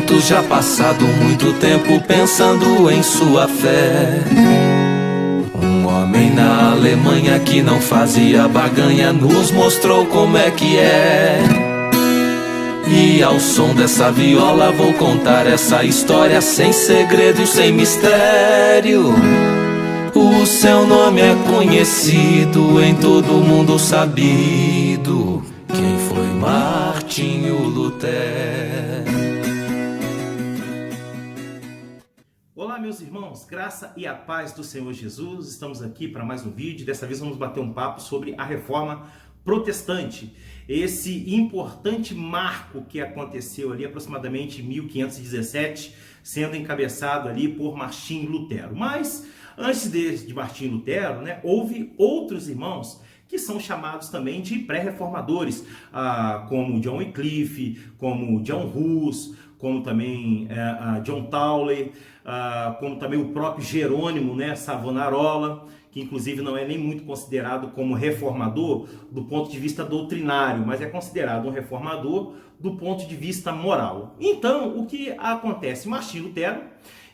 momentos, já passado muito tempo pensando em sua fé. Um homem na Alemanha que não fazia barganha nos mostrou como é que é. E ao som dessa viola vou contar essa história sem segredo e sem mistério. O seu nome é conhecido, em todo mundo sabido. Quem foi Martinho Lutero? Olá, meus irmãos, graça e a paz do Senhor Jesus. Estamos aqui para mais um vídeo. Dessa vez vamos bater um papo sobre a Reforma Protestante. Esse importante marco que aconteceu ali aproximadamente em 1517, sendo encabeçado ali por Martinho Lutero. Mas antes de Martinho Lutero, houve outros irmãos que são chamados também de pré-reformadores, como John Wycliffe, como John Hus, como também John Tauler, como também o próprio Jerônimo, Savonarola, que inclusive não é nem muito considerado como reformador do ponto de vista doutrinário, mas é considerado um reformador do ponto de vista moral. Então, o que acontece? Martinho Lutero,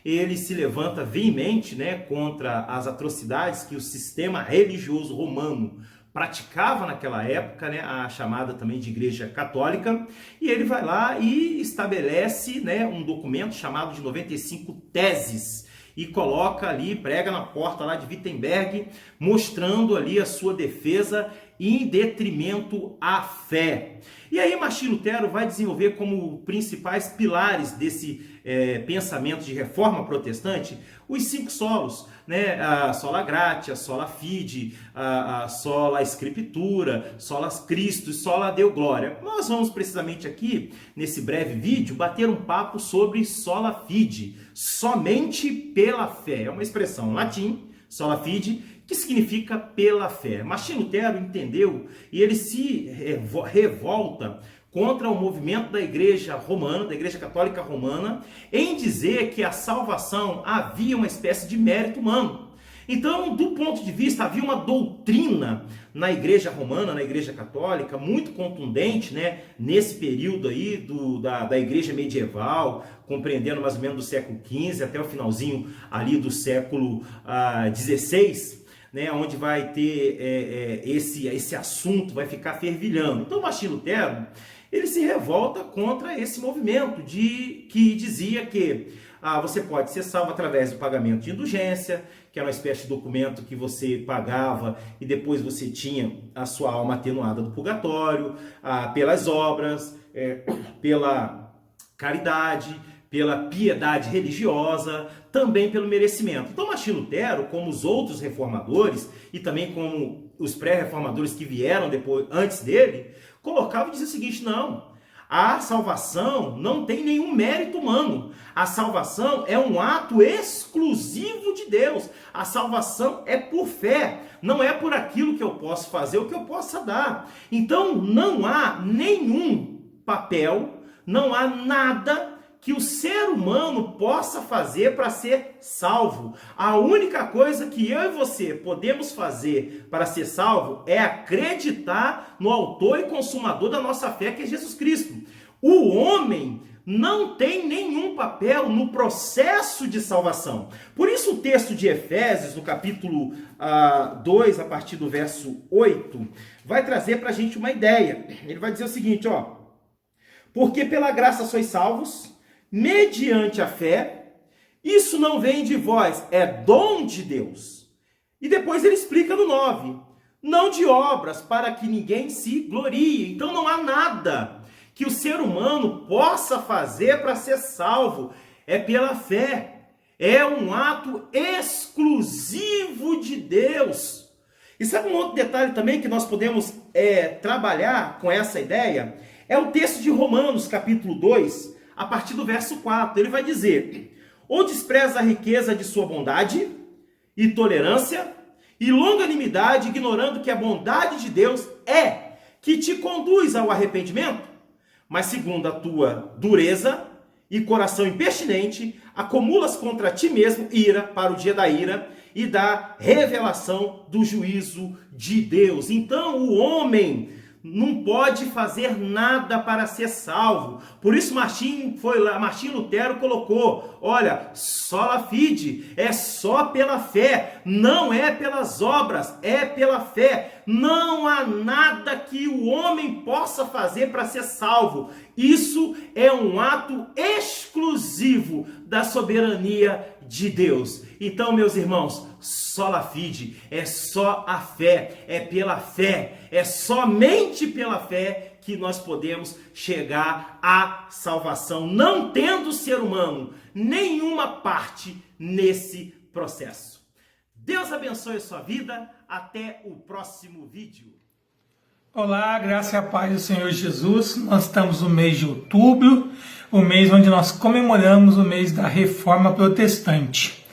ele se levanta veemente, contra as atrocidades que o sistema religioso romano praticava naquela época, a chamada também de Igreja Católica, e ele vai lá e estabelece, um documento chamado de 95 Teses, e coloca ali, prega na porta lá de Wittenberg, mostrando ali a sua defesa em detrimento à fé. E aí Martinho Lutero vai desenvolver como principais pilares desse pensamento de reforma protestante os 5 solos, a sola gratia, sola fide, a sola scriptura, sola Christus, sola Deo Gloria. Nós vamos precisamente aqui, nesse breve vídeo, bater um papo sobre sola fide, somente pela fé. É uma expressão em latim, sola fide, que significa pela fé. Martinho Lutero entendeu e ele se revolta contra o movimento da Igreja Romana, da Igreja Católica Romana, em dizer que a salvação havia uma espécie de mérito humano. Então, do ponto de vista, havia uma doutrina na Igreja Romana, na Igreja Católica, muito contundente, nesse período aí da Igreja medieval, compreendendo mais ou menos do século XV até o finalzinho ali do século XVI, onde vai ter esse assunto, vai ficar fervilhando. Então, Martinho Lutero, ele se revolta contra esse movimento que dizia que você pode ser salvo através do pagamento de indulgência, que era uma espécie de documento que você pagava e depois você tinha a sua alma atenuada do purgatório, pelas obras, pela caridade, pela piedade religiosa, também pelo merecimento. Então Martinho Lutero, como os outros reformadores e também como os pré-reformadores que vieram antes dele, colocava e dizia o seguinte: não, a salvação não tem nenhum mérito humano. A salvação é um ato exclusivo de Deus. A salvação é por fé, não é por aquilo que eu posso fazer, o que eu possa dar. Então não há nenhum papel, não há nada que o ser humano possa fazer para ser salvo. A única coisa que eu e você podemos fazer para ser salvo é acreditar no autor e consumador da nossa fé, que é Jesus Cristo. O homem não tem nenhum papel no processo de salvação. Por isso o texto de Efésios, no capítulo 2, a partir do verso 8, vai trazer para a gente uma ideia. Ele vai dizer o seguinte, porque pela graça sois salvos, mediante a fé, isso não vem de vós, é dom de Deus. E depois ele explica no 9, não de obras, para que ninguém se glorie. Então não há nada que o ser humano possa fazer para ser salvo, é pela fé. É um ato exclusivo de Deus. E sabe um outro detalhe também que nós podemos trabalhar com essa ideia? É o texto de Romanos, capítulo 2, a partir do verso 4, ele vai dizer: ou despreza a riqueza de sua bondade e tolerância e longanimidade, ignorando que a bondade de Deus é que te conduz ao arrependimento? Mas segundo a tua dureza e coração impertinente, acumulas contra ti mesmo ira para o dia da ira e da revelação do juízo de Deus. Então o homem não pode fazer nada para ser salvo. Por isso Martim Lutero colocou, olha, sola fide, é só pela fé, não é pelas obras, é pela fé. Não há nada que o homem possa fazer para ser salvo. Isso é um ato exclusivo da soberania de Deus. Então, meus irmãos, sola fide, é só a fé, é pela fé, é somente pela fé que nós podemos chegar à salvação, não tendo o ser humano nenhuma parte nesse processo. Deus abençoe a sua vida, até o próximo vídeo. Olá, graça e a paz do Senhor Jesus. Nós estamos no mês de outubro, o mês onde nós comemoramos o mês da Reforma Protestante.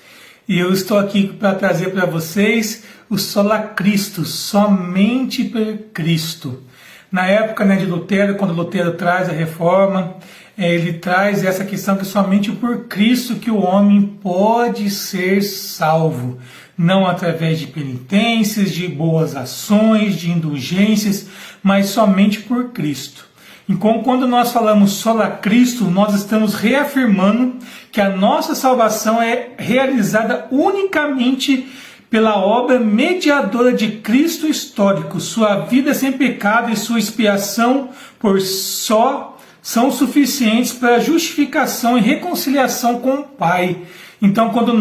E eu estou aqui para trazer para vocês o Sola Cristo, somente por Cristo. Na época de Lutero, quando Lutero traz a Reforma, ele traz essa questão que somente por Cristo que o homem pode ser salvo. Não através de penitências, de boas ações, de indulgências, mas somente por Cristo. Então, quando nós falamos sola Cristo, nós estamos reafirmando que a nossa salvação é realizada unicamente pela obra mediadora de Cristo histórico. Sua vida sem pecado e sua expiação por só são suficientes para justificação e reconciliação com o Pai. Então, quando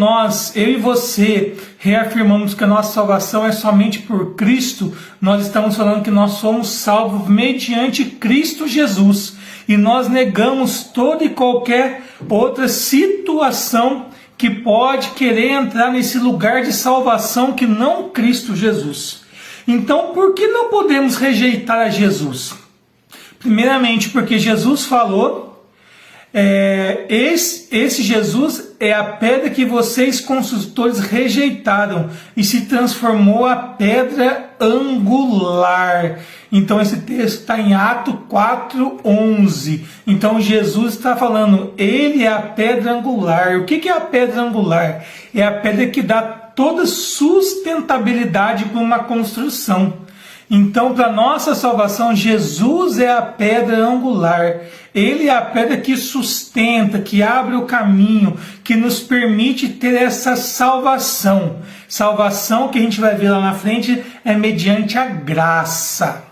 eu e você, reafirmamos que a nossa salvação é somente por Cristo, nós estamos falando que nós somos salvos mediante Cristo Jesus. E nós negamos toda e qualquer outra situação que pode querer entrar nesse lugar de salvação que não Cristo Jesus. Então, por que não podemos rejeitar a Jesus? Primeiramente, porque Jesus falou... Esse Jesus é a pedra que vocês construtores rejeitaram e se transformou a pedra angular. Então esse texto está em Atos 4:11. Então Jesus está falando, ele é a pedra angular. O que é a pedra angular? É a pedra que dá toda sustentabilidade para uma construção. Então, para nossa salvação, Jesus é a pedra angular. Ele é a pedra que sustenta, que abre o caminho, que nos permite ter essa salvação. Salvação que a gente vai ver lá na frente é mediante a graça.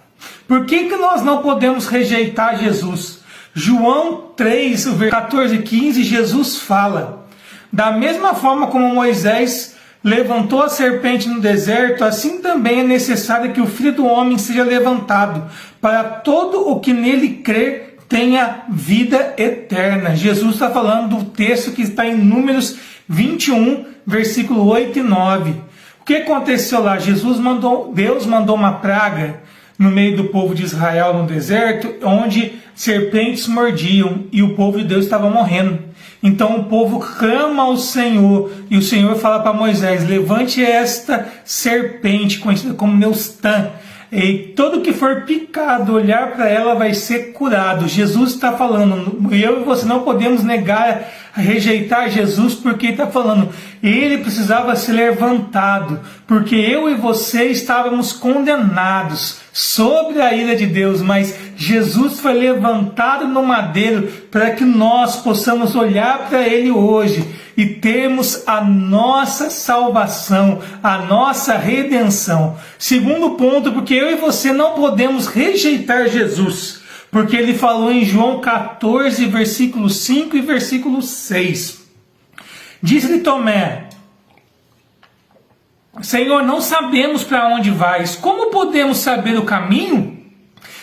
Por que nós não podemos rejeitar Jesus? João 3, 14 e 15, Jesus fala: da mesma forma como Moisés levantou a serpente no deserto, assim também é necessário que o Filho do Homem seja levantado, para todo o que nele crer tenha vida eterna. Jesus está falando do texto que está em Números 21, versículo 8 e 9. O que aconteceu lá? Deus mandou uma praga no meio do povo de Israel no deserto, onde serpentes mordiam e o povo de Deus estava morrendo. Então o povo clama ao Senhor e o Senhor fala para Moisés: levante esta serpente, conhecida como Neustã, e todo que for picado, olhar para ela, vai ser curado. Jesus está falando, eu e você não podemos negar, rejeitar Jesus, porque ele está falando, ele precisava ser levantado, porque eu e você estávamos condenados sobre a ira de Deus, mas Jesus foi levantado no madeiro para que nós possamos olhar para ele hoje e termos a nossa salvação, a nossa redenção. Segundo ponto, porque eu e você não podemos rejeitar Jesus, porque ele falou em João 14, versículo 5 e versículo 6. Disse-lhe Tomé: Senhor, não sabemos para onde vais, como podemos saber o caminho?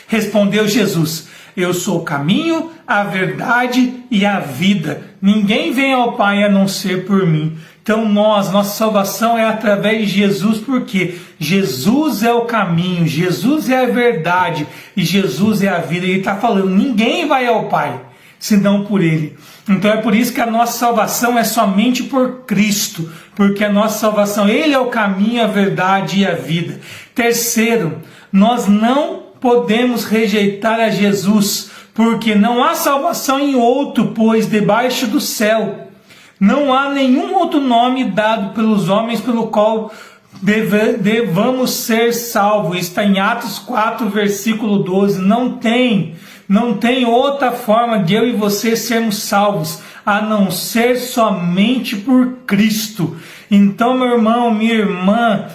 Respondeu Jesus: eu sou o caminho, a verdade e a vida. Ninguém vem ao Pai a não ser por mim. Então nossa salvação é através de Jesus, porque Jesus é o caminho, Jesus é a verdade e Jesus é a vida. E ele está falando, ninguém vai ao Pai senão por ele. Então é por isso que a nossa salvação é somente por Cristo, porque a nossa salvação, ele é o caminho, a verdade e a vida. Terceiro, nós não podemos rejeitar a Jesus, porque não há salvação em outro, pois debaixo do céu não há nenhum outro nome dado pelos homens pelo qual devamos ser salvos. Está em Atos 4, versículo 12. Não tem outra forma de eu e você sermos salvos, a não ser somente por Cristo. Então, meu irmão, minha irmã,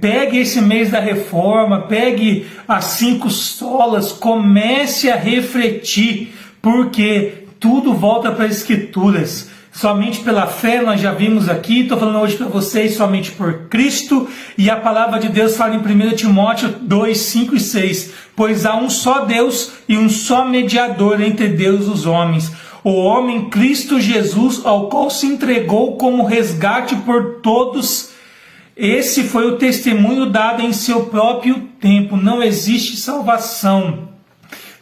pegue esse mês da reforma, pegue as 5 solas, comece a refletir, porque tudo volta para as Escrituras. Somente pela fé, nós já vimos aqui, estou falando hoje para vocês, somente por Cristo, e a palavra de Deus fala em 1 Timóteo 2, 5 e 6, pois há um só Deus e um só mediador entre Deus e os homens, o homem Cristo Jesus, ao qual se entregou como resgate por todos. Esse foi o testemunho dado em seu próprio tempo. Não existe salvação,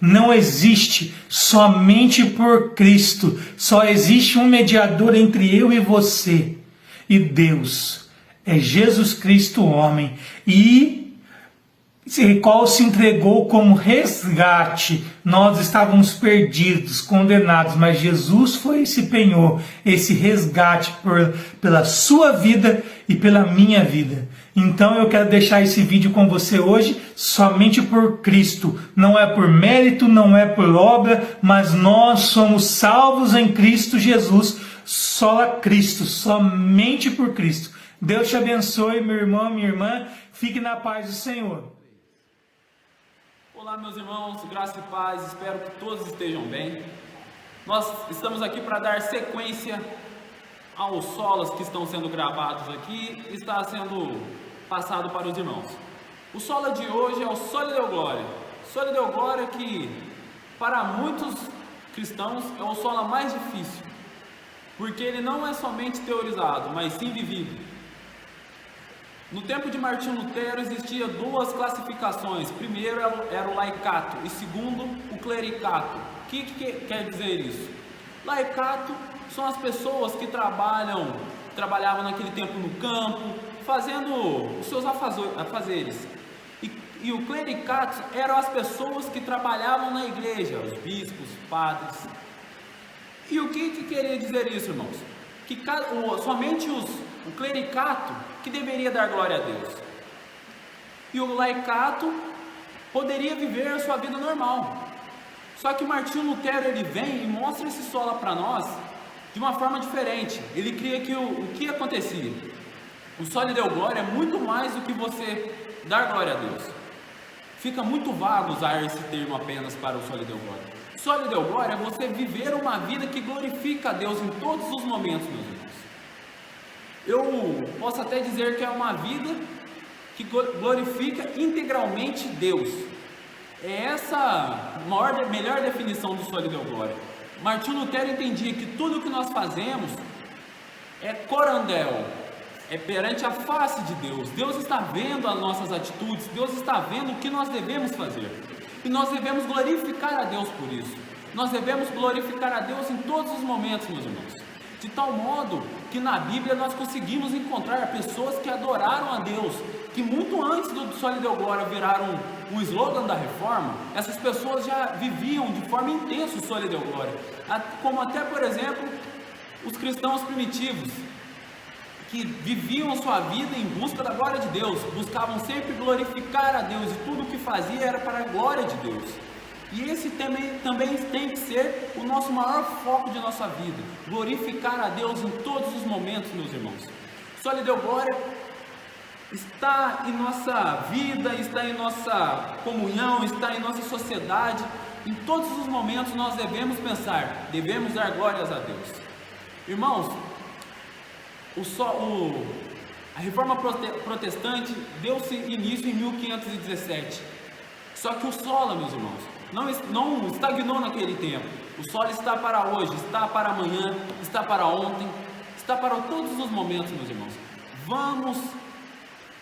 não existe somente por Cristo. Só existe um mediador entre eu e você e Deus. É Jesus Cristo, homem, e qual se entregou como resgate. Nós estávamos perdidos, condenados, mas Jesus foi esse penhor, esse resgate pela sua vida e pela minha vida. Então eu quero deixar esse vídeo com você hoje somente por Cristo. Não é por mérito, não é por obra, mas nós somos salvos em Cristo Jesus. Só Cristo, somente por Cristo. Deus te abençoe, meu irmão, minha irmã. Fique na paz do Senhor. Olá, meus irmãos, graça e paz, espero que todos estejam bem. Nós estamos aqui para dar sequência aos solas que estão sendo gravados aqui, está sendo passado para os irmãos. O sola de hoje é o Soli Deo Gloria. Soli Deo Gloria que, para muitos cristãos, é o sola mais difícil, porque ele não é somente teorizado, mas sim vivido. No tempo de Martinho Lutero existia 2 classificações. Primeiro era o laicato e segundo o clericato. O que quer dizer isso? Laicato são as pessoas que trabalhavam naquele tempo no campo, fazendo os seus afazeres. E o clericato eram as pessoas que trabalhavam na igreja, os bispos, padres. E o que queria dizer isso, irmãos? Que somente o clericato que deveria dar glória a Deus, e o laicato poderia viver a sua vida normal. Só que Martinho Lutero ele vem e mostra esse sola para nós de uma forma diferente. Ele cria que o que acontecia? O Soli Deo Gloria é muito mais do que você dar glória a Deus. Fica muito vago usar esse termo apenas para o Soli Deo Gloria. Soli Deo Gloria é você viver uma vida que glorifica a Deus em todos os momentos, meus irmãos. Eu posso até dizer que é uma vida que glorifica integralmente Deus. É essa a melhor definição do Soli Deo Gloria. Martinho Lutero entendia que tudo o que nós fazemos é corandel, é perante a face de Deus. Deus está vendo as nossas atitudes, Deus está vendo o que nós devemos fazer. E nós devemos glorificar a Deus por isso. Nós devemos glorificar a Deus em todos os momentos, meus irmãos. De tal modo que na Bíblia nós conseguimos encontrar pessoas que adoraram a Deus, que muito antes do Soli Deo Gloria virar um slogan da reforma, essas pessoas já viviam de forma intensa o Soli Deo Gloria, como até, por exemplo, os cristãos primitivos, que viviam sua vida em busca da glória de Deus, buscavam sempre glorificar a Deus, e tudo o que fazia era para a glória de Deus. E esse também tem que ser o nosso maior foco de nossa vida, glorificar a Deus em todos os momentos, meus irmãos. Soli Deo Gloria está em nossa vida, está em nossa comunhão, está em nossa sociedade. Em todos os momentos nós devemos pensar, devemos dar glórias a Deus. Irmãos, a reforma protestante deu-se início em 1517. Só que o sola, meus irmãos, não estagnou naquele tempo. O sola está para hoje, está para amanhã, está para ontem, está para todos os momentos, meus irmãos. Vamos,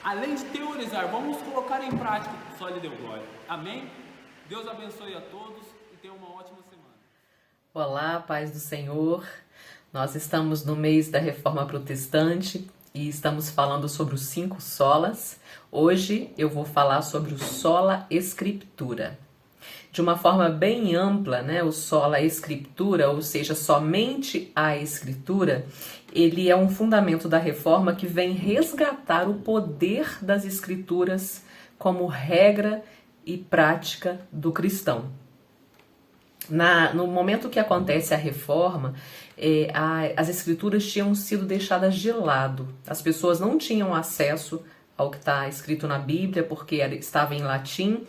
além de teorizar, vamos colocar em prática o Soli Deo Gloria. Amém? Deus abençoe a todos e tenham uma ótima semana. Olá, paz do Senhor. Nós estamos no mês da Reforma Protestante e estamos falando sobre os 5 solas. Hoje eu vou falar sobre o sola Escritura. de uma forma bem ampla, né, o sola escritura, ou seja, somente a escritura, ele é um fundamento da reforma que vem resgatar o poder das escrituras como regra e prática do cristão. No momento que acontece a reforma, as escrituras tinham sido deixadas de lado. As pessoas não tinham acesso ao que está escrito na Bíblia, porque estava em latim,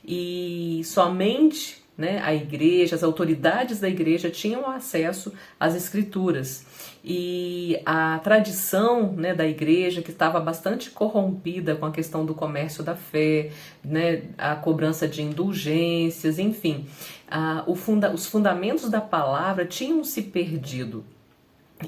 e somente, né, a igreja, as autoridades da igreja tinham acesso às escrituras. E a tradição, né, da igreja, que estava bastante corrompida com a questão do comércio da fé, né, a cobrança de indulgências, enfim, os fundamentos da palavra tinham se perdido.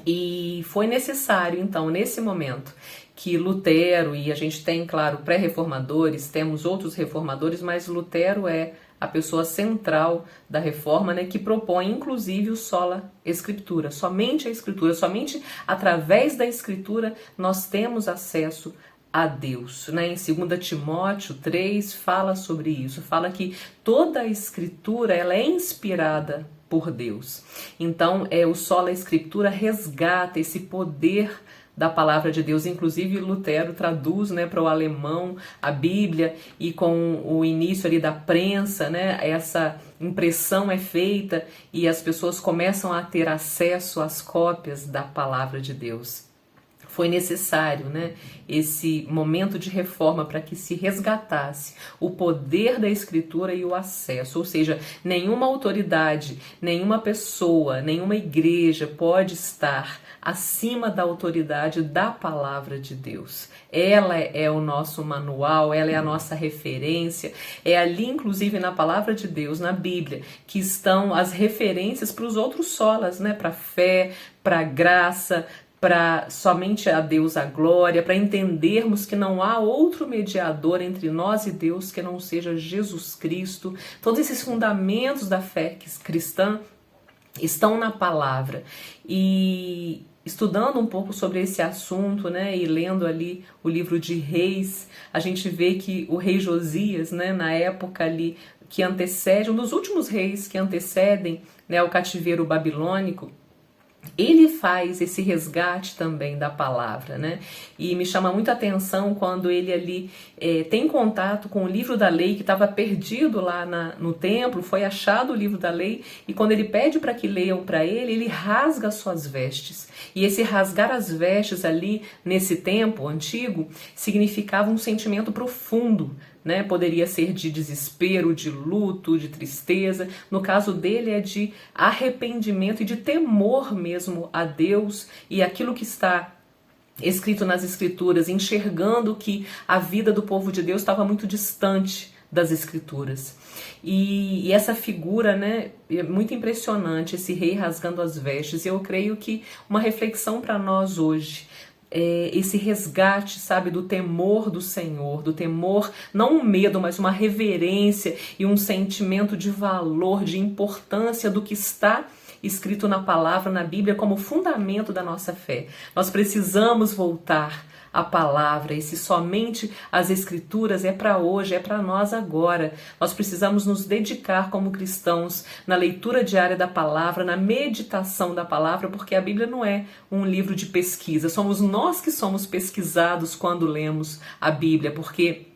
E foi necessário, então, nesse momento, que Lutero, e a gente tem, claro, pré-reformadores, temos outros reformadores, mas Lutero é a pessoa central da reforma, né, que propõe, inclusive, o sola escritura, somente a escritura, somente através da escritura nós temos acesso a Deus, né? Em 2 Timóteo 3 fala sobre isso, fala que toda a escritura ela é inspirada por Deus. Então, o sola escritura resgata esse poder da palavra de Deus. Inclusive Lutero traduz, né, para o alemão a Bíblia, e com o início ali da prensa, né, essa impressão é feita e as pessoas começam a ter acesso às cópias da palavra de Deus. Foi necessário, né, esse momento de reforma para que se resgatasse o poder da escritura e o acesso, ou seja, nenhuma autoridade, nenhuma pessoa, nenhuma igreja pode estar acima da autoridade da palavra de Deus. Ela é o nosso manual, ela é a nossa referência, é ali inclusive na palavra de Deus, na Bíblia, que estão as referências para os outros solas, né, para a fé, para a graça, para somente a Deus a glória, para entendermos que não há outro mediador entre nós e Deus que não seja Jesus Cristo. Todos esses fundamentos da fé cristã estão na palavra. E estudando um pouco sobre esse assunto, né, e lendo ali o livro de Reis, a gente vê que o rei Josias, né, na época ali que antecede, um dos últimos reis que antecedem, né, o cativeiro babilônico, ele faz esse resgate também da palavra, né? E me chama muita atenção quando ele ali tem contato com o livro da lei que estava perdido lá no templo, foi achado o livro da lei, e quando ele pede para que leiam para ele rasga suas vestes. E esse rasgar as vestes ali, nesse tempo antigo, significava um sentimento profundo, né? Poderia ser de desespero, de luto, de tristeza. No caso dele é de arrependimento e de temor mesmo a Deus e aquilo que está escrito nas escrituras, enxergando que a vida do povo de Deus estava muito distante das escrituras. E essa figura, né, é muito impressionante, esse rei rasgando as vestes. E eu creio que uma reflexão para nós hoje, esse resgate, sabe, do temor do Senhor, do temor, não um medo, mas uma reverência e um sentimento de valor, de importância do que está escrito na palavra, na Bíblia, como fundamento da nossa fé. Nós precisamos voltar à palavra, e se somente as escrituras é para hoje, é para nós agora. Nós precisamos nos dedicar como cristãos na leitura diária da palavra, na meditação da palavra, porque a Bíblia não é um livro de pesquisa, somos nós que somos pesquisados quando lemos a Bíblia, porque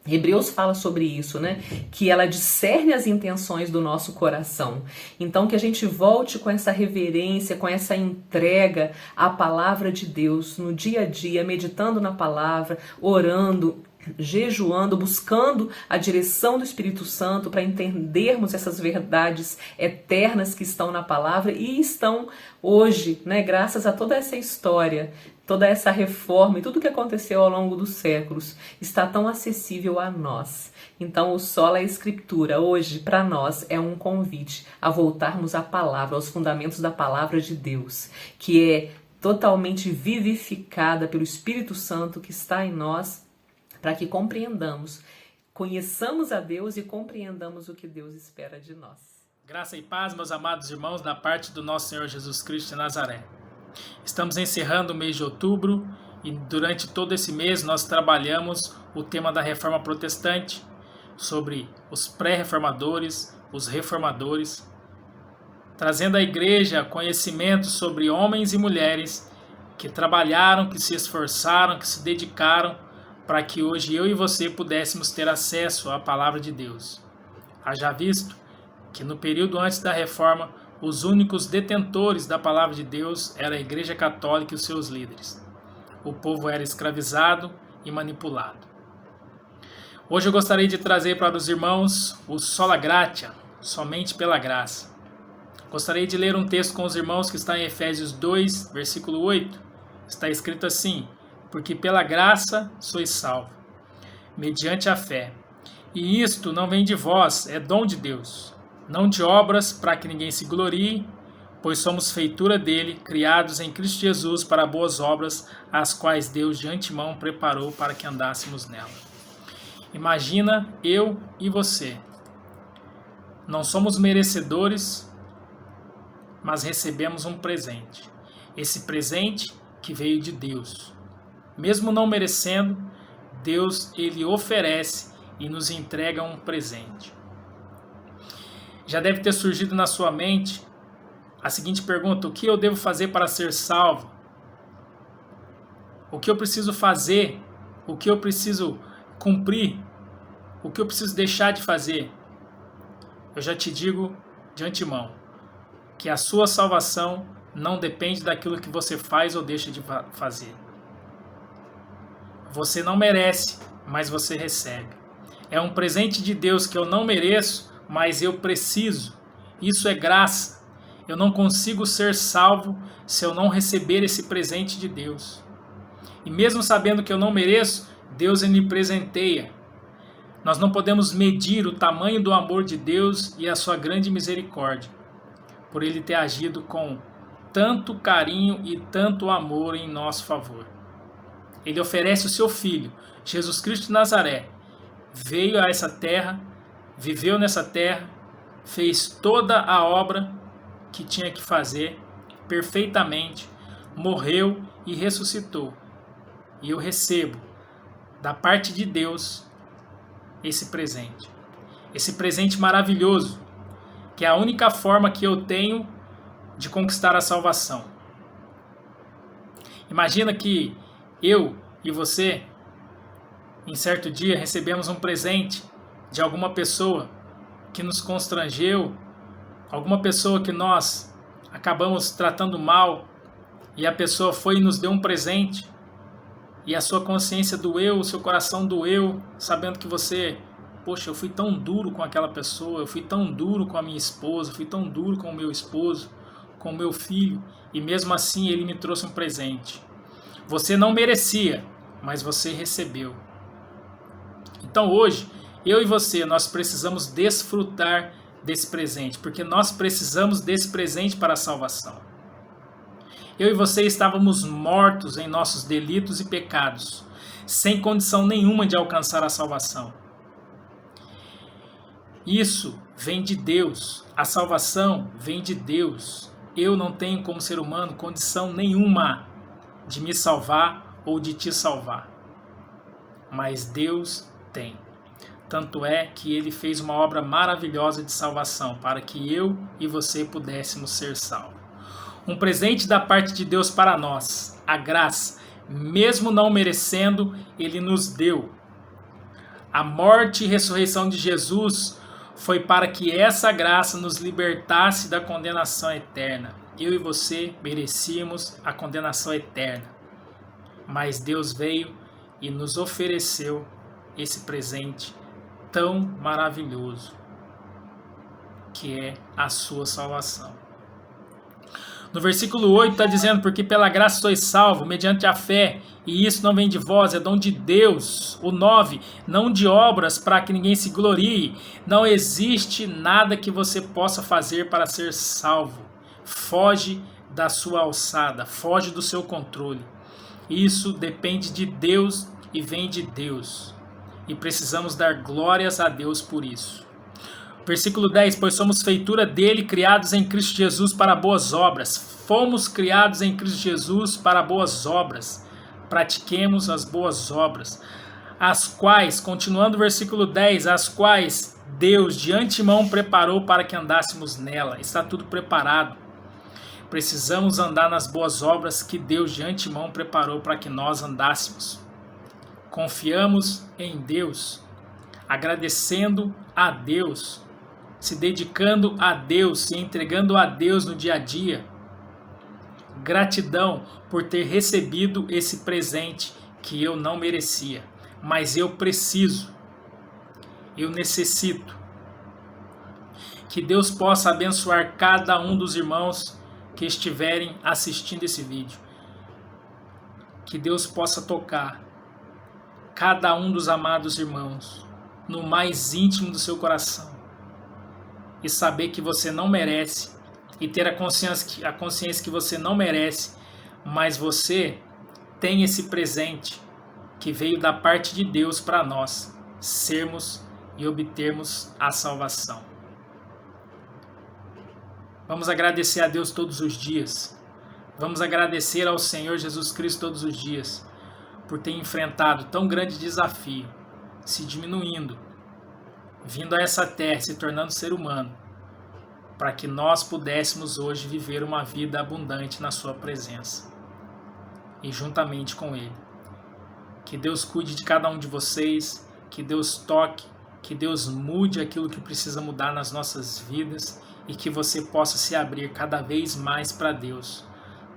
Hebreus fala sobre isso, né? Que ela discerne as intenções do nosso coração. Então que a gente volte com essa reverência, com essa entrega à palavra de Deus no dia a dia, meditando na palavra, orando, jejuando, buscando a direção do Espírito Santo para entendermos essas verdades eternas que estão na palavra e estão hoje, né? Graças a toda essa história, toda essa reforma e tudo que aconteceu ao longo dos séculos está tão acessível a nós. Então o sola escritura hoje para nós é um convite a voltarmos à palavra, aos fundamentos da palavra de Deus, que é totalmente vivificada pelo Espírito Santo que está em nós, para que compreendamos, conheçamos a Deus e compreendamos o que Deus espera de nós. Graça e paz, meus amados irmãos, da parte do nosso Senhor Jesus Cristo de Nazaré. Estamos encerrando o mês de outubro e durante todo esse mês nós trabalhamos o tema da Reforma Protestante, sobre os pré-reformadores, os reformadores, trazendo à igreja conhecimento sobre homens e mulheres que trabalharam, que se esforçaram, que se dedicaram para que hoje eu e você pudéssemos ter acesso à palavra de Deus. Haja visto que no período antes da reforma, os únicos detentores da palavra de Deus era a Igreja Católica e os seus líderes. O povo era escravizado e manipulado. Hoje eu gostaria de trazer para os irmãos o Sola Gratia, somente pela graça. Gostaria de ler um texto com os irmãos que está em Efésios 2, versículo 8. Está escrito assim: porque pela graça sois salvos, mediante a fé. E isto não vem de vós, é dom de Deus, não de obras para que ninguém se glorie, pois somos feitura dele, criados em Cristo Jesus para boas obras, as quais Deus de antemão preparou para que andássemos nela. Imagina eu e você. Não somos merecedores, mas recebemos um presente. Esse presente que veio de Deus. Mesmo não merecendo, Deus ele oferece e nos entrega um presente. Já deve ter surgido na sua mente a seguinte pergunta: o que eu devo fazer para ser salvo? O que eu preciso fazer? O que eu preciso cumprir? O que eu preciso deixar de fazer? Eu já te digo de antemão que a sua salvação não depende daquilo que você faz ou deixa de fazer. Você não merece, mas você recebe. É um presente de Deus que eu não mereço, mas eu preciso. Isso é graça. Eu não consigo ser salvo se eu não receber esse presente de Deus. E mesmo sabendo que eu não mereço, Deus me presenteia. Nós não podemos medir o tamanho do amor de Deus e a sua grande misericórdia, por Ele ter agido com tanto carinho e tanto amor em nosso favor. Ele oferece o seu Filho, Jesus Cristo de Nazaré, veio a essa terra, viveu nessa terra, fez toda a obra que tinha que fazer perfeitamente, morreu e ressuscitou. E eu recebo da parte de Deus esse presente maravilhoso, que é a única forma que eu tenho de conquistar a salvação. Imagina que eu e você, em certo dia, recebemos um presente de alguma pessoa que nos constrangeu, alguma pessoa que nós acabamos tratando mal, e a pessoa foi e nos deu um presente, e a sua consciência doeu, o seu coração doeu, sabendo que você, poxa, eu fui tão duro com aquela pessoa, eu fui tão duro com a minha esposa, fui tão duro com o meu esposo, com o meu filho, e mesmo assim ele me trouxe um presente. Você não merecia, mas você recebeu. Então hoje, eu e você, nós precisamos desfrutar desse presente, porque nós precisamos desse presente para a salvação. Eu e você estávamos mortos em nossos delitos e pecados, sem condição nenhuma de alcançar a salvação. Isso vem de Deus, a salvação vem de Deus. Eu não tenho como ser humano condição nenhuma de me salvar ou de te salvar, mas Deus tem. Tanto é que Ele fez uma obra maravilhosa de salvação para que eu e você pudéssemos ser salvos. Um presente da parte de Deus para nós, a graça, mesmo não merecendo, Ele nos deu. A morte e ressurreição de Jesus foi para que essa graça nos libertasse da condenação eterna. Eu e você merecíamos a condenação eterna, mas Deus veio e nos ofereceu esse presente tão maravilhoso, que é a sua salvação. No versículo 8 está dizendo: porque pela graça sois salvos, mediante a fé, e isso não vem de vós, é dom de Deus. O 9, não de obras para que ninguém se glorie. Não existe nada que você possa fazer para ser salvo. Foge da sua alçada, foge do seu controle. Isso depende de Deus e vem de Deus. E precisamos dar glórias a Deus por isso. Versículo 10, pois somos feitura dele, criados em Cristo Jesus para boas obras. Fomos criados em Cristo Jesus para boas obras. Pratiquemos as boas obras, as quais, continuando o versículo 10, as quais Deus de antemão preparou para que andássemos nela. Está tudo preparado. Precisamos andar nas boas obras que Deus de antemão preparou para que nós andássemos. Confiamos em Deus, agradecendo a Deus, se dedicando a Deus, se entregando a Deus no dia a dia. Gratidão por ter recebido esse presente que eu não merecia, mas eu preciso, eu necessito. Que Deus possa abençoar cada um dos irmãos que estiverem assistindo esse vídeo. Que Deus possa tocar cada um dos amados irmãos no mais íntimo do seu coração e saber que você não merece e ter a consciência que você não merece, mas você tem esse presente que veio da parte de Deus para nós sermos e obtermos a salvação. Vamos agradecer a Deus todos os dias. Vamos agradecer ao Senhor Jesus Cristo todos os dias por ter enfrentado tão grande desafio, se diminuindo, vindo a essa terra, se tornando ser humano, para que nós pudéssemos hoje viver uma vida abundante na sua presença e juntamente com Ele. Que Deus cuide de cada um de vocês, que Deus toque, que Deus mude aquilo que precisa mudar nas nossas vidas e que você possa se abrir cada vez mais para Deus,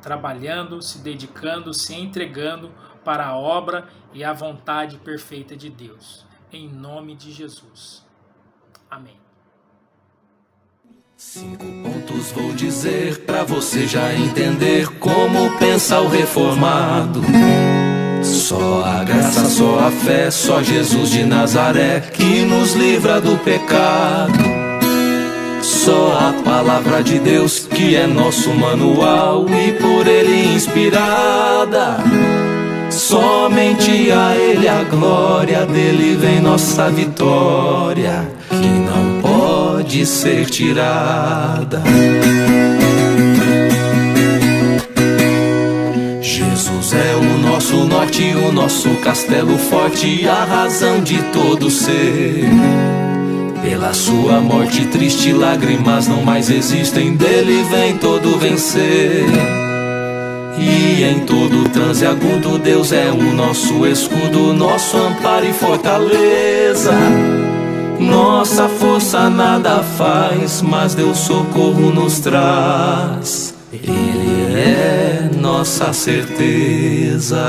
trabalhando, se dedicando, se entregando para a obra e a vontade perfeita de Deus. Em nome de Jesus. Amém. 5 pontos vou dizer pra você já entender como pensa o reformado. Só a graça, só a fé, só Jesus de Nazaré que nos livra do pecado. Só a palavra de Deus que é nosso manual e por Ele inspirada. Somente a Ele a glória, dele vem nossa vitória, que não pode ser tirada. Jesus é o nosso norte, o nosso castelo forte, a razão de todo ser. Pela sua morte triste, lágrimas não mais existem, dele vem todo vencer. E em todo transe agudo, Deus é o nosso escudo, nosso amparo e fortaleza. Nossa força nada faz, mas Deus socorro nos traz. Ele é nossa certeza.